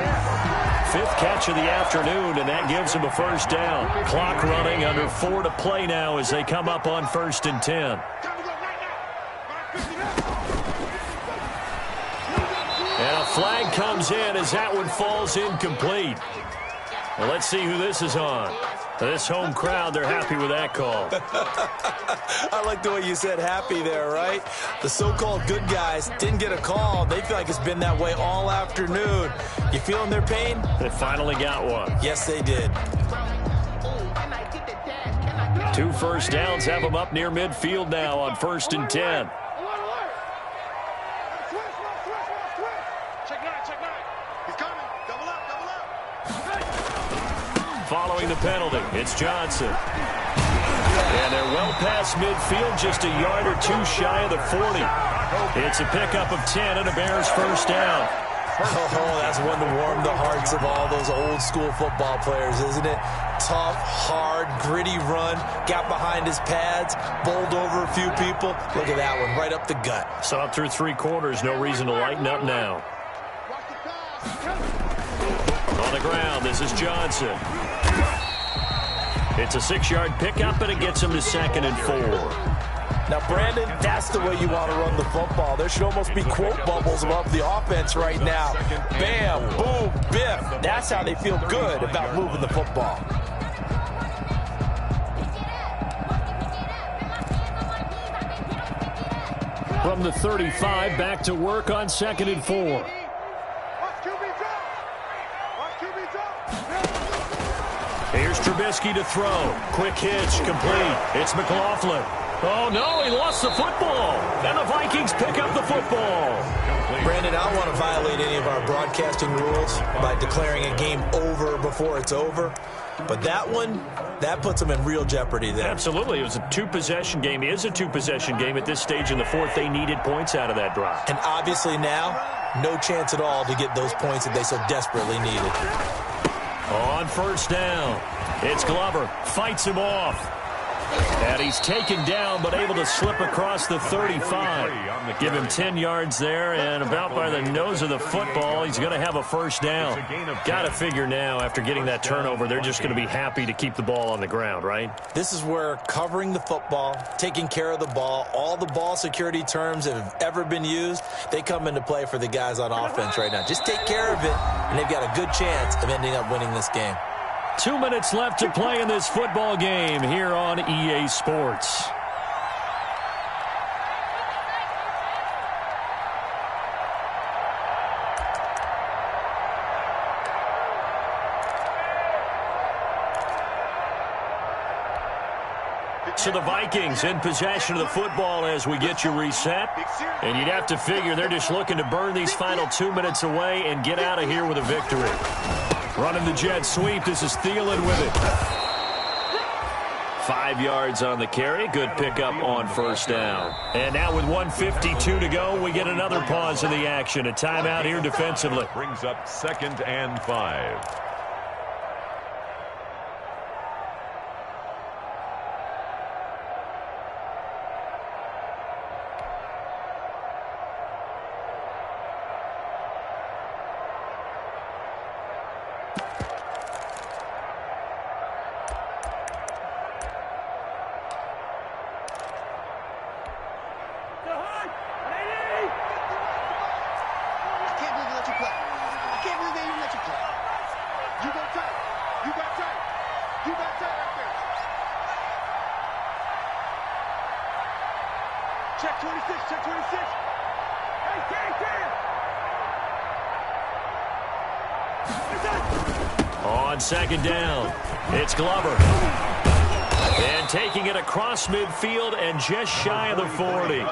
5th catch of the afternoon, and that gives him a first down. Clock running, under 4 to play now as they come up on 1st and 10. And a flag comes in as that one falls incomplete. Well, let's see who this is on. This home crowd, they're happy with that call. I like the way you said happy there, right? The so-called good guys didn't get a call. They feel like it's been that way all afternoon. You feeling their pain? They finally got one. Yes, they did. 2 first downs have them up near midfield now on 1st and 10. Following the penalty, it's Johnson. And they're well past midfield, just a yard or 2 shy of the 40. It's a pickup of 10 and a Bears first down. Oh, that's one to warm the hearts of all those old school football players, isn't it? Tough, hard, gritty run, got behind his pads, bowled over a few people. Look at that one, right up the gut. Saw it through 3 quarters, no reason to lighten up now. On the ground, this is Johnson. It's a 6-yard pickup, and it gets him to 2nd and 4. Now, Brandon, that's the way you want to run the football. There should almost be quote bubbles above the offense right now. Bam, boom, biff. That's how they feel good about moving the football. From the 35, back to work on 2nd and 4. Here's Trubisky to throw. Quick hitch, complete. It's McLaughlin. Oh, no, he lost the football. And the Vikings pick up the football. Brandon, I don't want to violate any of our broadcasting rules by declaring a game over before it's over. But that one, that puts them in real jeopardy there. Absolutely. It was a 2-possession game. It is a 2-possession game at this stage in the 4th. They needed points out of that drive. And obviously now, no chance at all to get those points that they so desperately needed. On first down, it's Glover. Fights him off. And he's taken down, but able to slip across the 35. Give him 10 yards there, and about by the nose of the football, he's going to have a first down. Got to figure now, after getting that turnover, they're just going to be happy to keep the ball on the ground, right? This is where covering the football, taking care of the ball, all the ball security terms that have ever been used, they come into play for the guys on offense right now. Just take care of it, and they've got a good chance of ending up winning this game. 2 minutes left to play in this football game here on EA Sports. So the Vikings in possession of the football as we get you reset. And you'd have to figure they're just looking to burn these final 2 minutes away and get out of here with a victory. Running the jet sweep. This is Thielen with it. 5 yards on the carry. Good pickup on first down. And now with 1:52 to go, we get another pause in the action. A timeout here defensively. Brings up 2nd and 5. Check 26, check 26. Hey, On 2nd down, it's Glover. And taking it across midfield and just shy of the 40.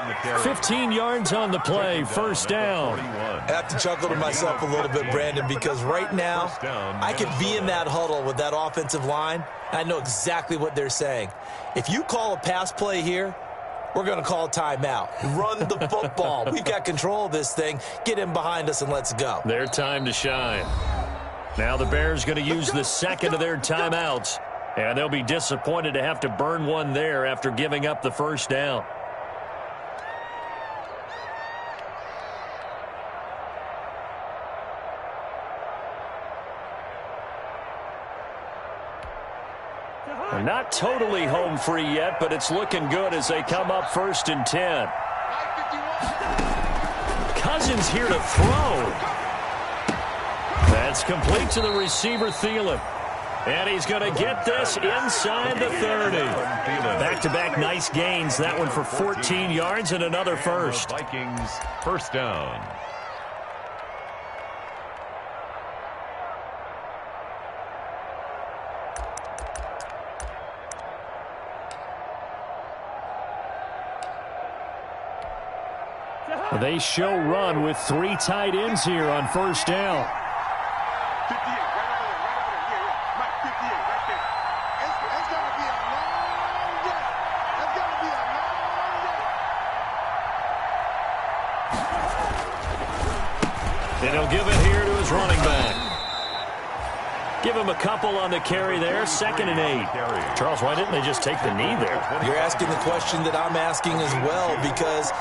15 yards on the play, first down. I have to chuckle to myself a little bit, Brandon, because right now I could be in that huddle with that offensive line. I know exactly what they're saying. If you call a pass play here, we're going to call timeout. Run the football. We've got control of this thing. Get in behind us and let's go. Their time to shine. Now the Bears going to use the second of their timeouts. And they'll be disappointed to have to burn one there after giving up the first down. Not totally home free yet, but it's looking good as they come up 1st and 10. Cousins here to throw. That's complete to the receiver, Thielen. And he's going to get this inside the 30. Back-to-back nice gains. That one for 14 yards and another first. Vikings first down. They show run with 3 tight ends here on first down. 58, right over there. Yeah. Mike, 58, right there. It's going to be a long day. It's going to be a long day. And he'll give it here to his running back. Give him a couple on the carry there. 2nd and 8. Charles, why didn't they just take the knee there? You're asking the question that I'm asking as well, because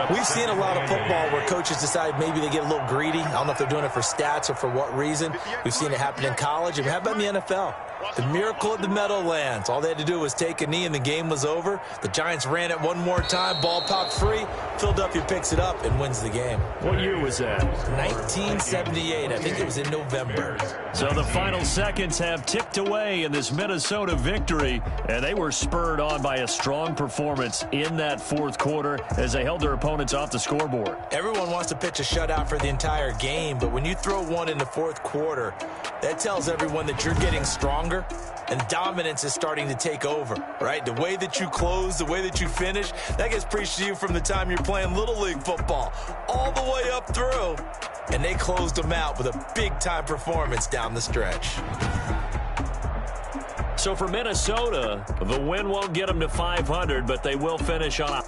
we've seen a lot of football where coaches decide maybe they get a little greedy. I don't know if they're doing it for stats or for what reason. We've seen it happen in college. And how about in the NFL? The miracle of the Meadowlands. All they had to do was take a knee and the game was over. The Giants ran it one more time. Ball popped free. Philadelphia picks it up and wins the game. What year was that? 1978. I think it was in November. So the final seconds have ticked away in this Minnesota victory, and they were spurred on by a strong performance in that 4th quarter as they held their opponents off the scoreboard. Everyone wants to pitch a shutout for the entire game, but when you throw one in the 4th quarter, that tells everyone that you're getting stronger and dominance is starting to take over, right? The way that you close, the way that you finish, that gets preached to you from the time you're playing Little League football all the way up through. And they closed them out with a big-time performance down the stretch. So for Minnesota, the win won't get them to 500, but they will finish on a...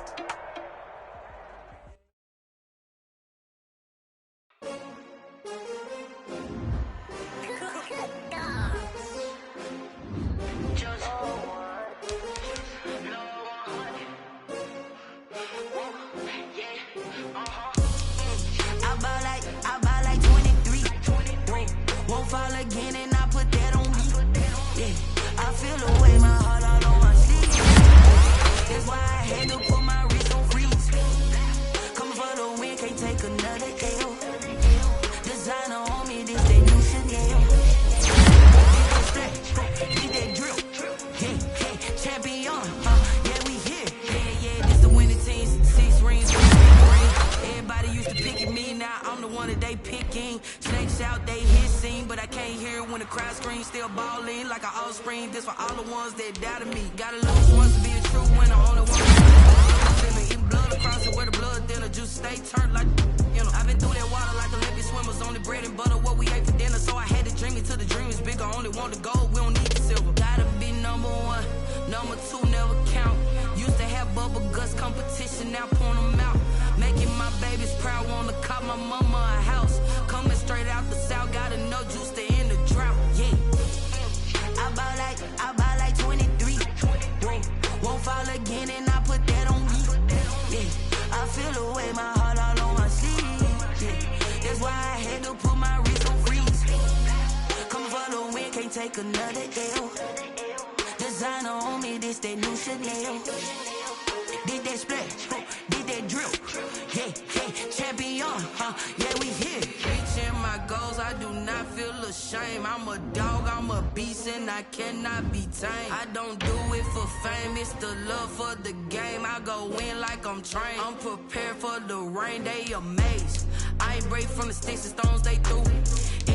Snakes out, they hissing, but I can't hear when the crowd screams. Still balling like an offspring. This for all the ones that doubted me. Gotta lose once to be a true winner. Only one. Eating blood across it where the blood thinner. Juice stay turned like, you know. I've been through that water like Olympic swimmers. Only bread and butter, what we ate for dinner. So I had to dream it till the dream is bigger. Only want the gold, we don't need the silver. Gotta be number 1, number 2. take another L. Designer on me, this that new Chanel. Did that splash, did that drill. Yeah, yeah, champion, yeah, we here. Reaching my goals, I do not feel ashamed. I'm a dog, I'm a beast, and I cannot be tamed. I don't do it for fame, it's the love for the game. I go in like I'm trained. I'm prepared for the rain, they amazed. I ain't break from the sticks and stones they threw.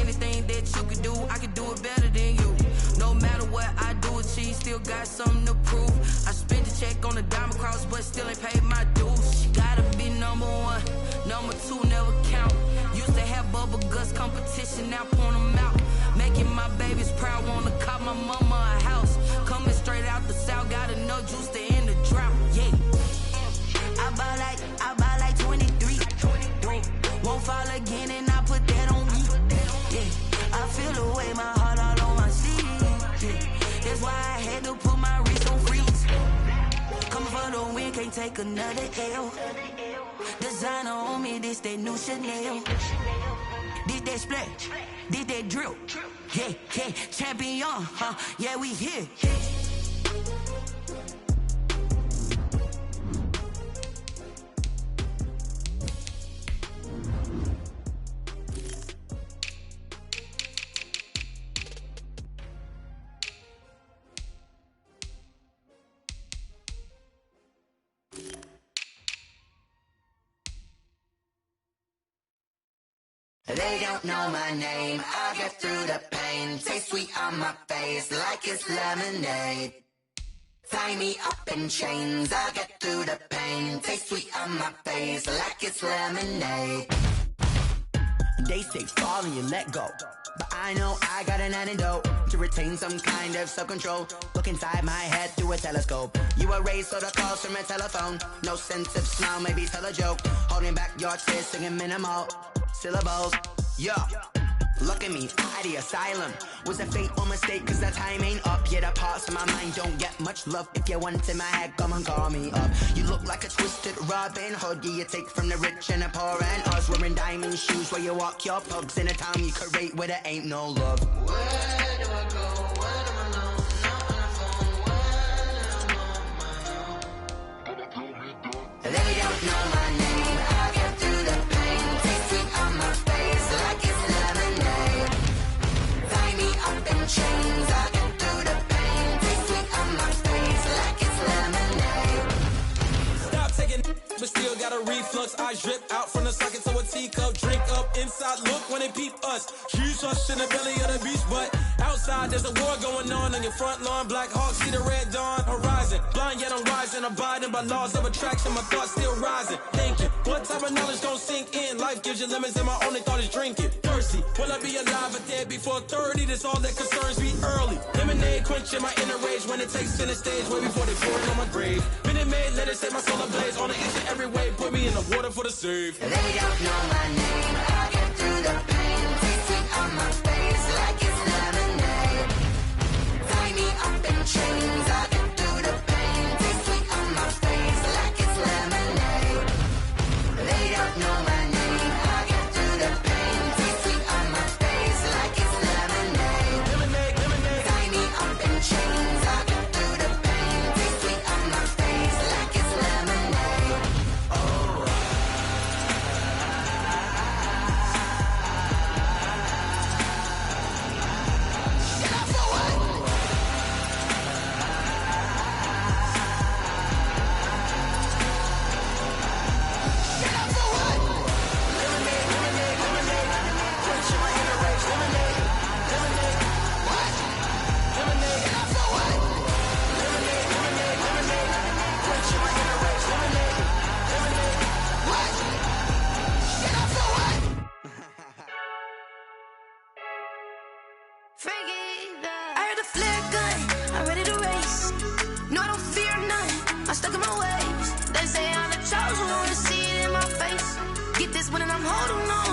Anything that you can do, I can do it better than you. No matter what I do, achieve, still got something to prove. I spent the check on the diamond cross, but still ain't paid my dues. Gotta be number one, number two never count. Used to have bubble guts competition, now point them out. Making my babies proud, wanna cop my mama a house. Coming straight out the south, got enough juice to end the drought. Yeah, I buy like 23. Won't fall again, and I put that on me. Yeah, I feel the way, my heart all on my sleeve. Yeah, that's why I had to put my wrist on freeze. Coming for the win, can't take another L. Designer on me, this that new Chanel. Did that splash, did that drill. Yeah, yeah, champion, yeah, we here. They don't know my name, I get through the pain. Taste sweet on my face like it's lemonade. Tie me up in chains, I get through the pain. Taste sweet on my face like it's lemonade. They say fall and you let go, but I know I got an antidote to retain some kind of self-control. Look inside my head through a telescope. You erase all the calls from a telephone. No sense of smile, maybe tell a joke. Holding back your tears, singing minimal syllables. Yo, look at me, out the asylum. Was a fate or mistake, cause that time ain't up. Yet the parts of my mind don't get much love. If you want in my head, come and call me up. You look like a twisted Robin Hood. Yeah, you take from the rich and the poor and us. Wearing diamond shoes where you walk your pugs. In a town you create where there ain't no love. Where do I go? When am I alone? Not on the phone. When am I on my own? They don't know my name. I get through the pain. Taste sweet on my face like it's lemonade. Tie me up in chains. I get through the pain. Taste sweet on my face like it's lemonade. Stop taking, but still got a reflux. I drip out from the socket to a teacup. Drink up inside, look when they peep us. She's us in the belly of the beast, but outside there's a war going on your front lawn. Black Hawk, see the red dawn horizon. Blind yet I'm rising, abiding by laws of attraction. My thoughts still rising, thinking what type of knowledge gon' sink in? Life gives you lemons and my only thought is drinking. Thirsty, will I be alive or dead before 30? That's all that concerns me early. Lemonade quenching my inner rage when it takes center stage way before they pour it on my grave. Minute Maid, let it set my soul ablaze on the each and every way. Put me in the water for the save. They don't know my name. I get through the pain. Taste sweet on my face like it's lemonade. Tie me up in chains. I get through the pain. Taste sweet on my face like it's lemonade. They don't know my name. I get through the pain. Taste sweet on my face like it's lemonade. Lemonade, lemonade. Tie me up in chains. I get through the pain. Taste sweet on my face like it's lemonade. Oh. I heard the flare gun, I'm ready to race. No, I don't fear none, I'm stuck in my ways. They say I'm the chosen one, to see it in my face. Get this one and I'm holding on.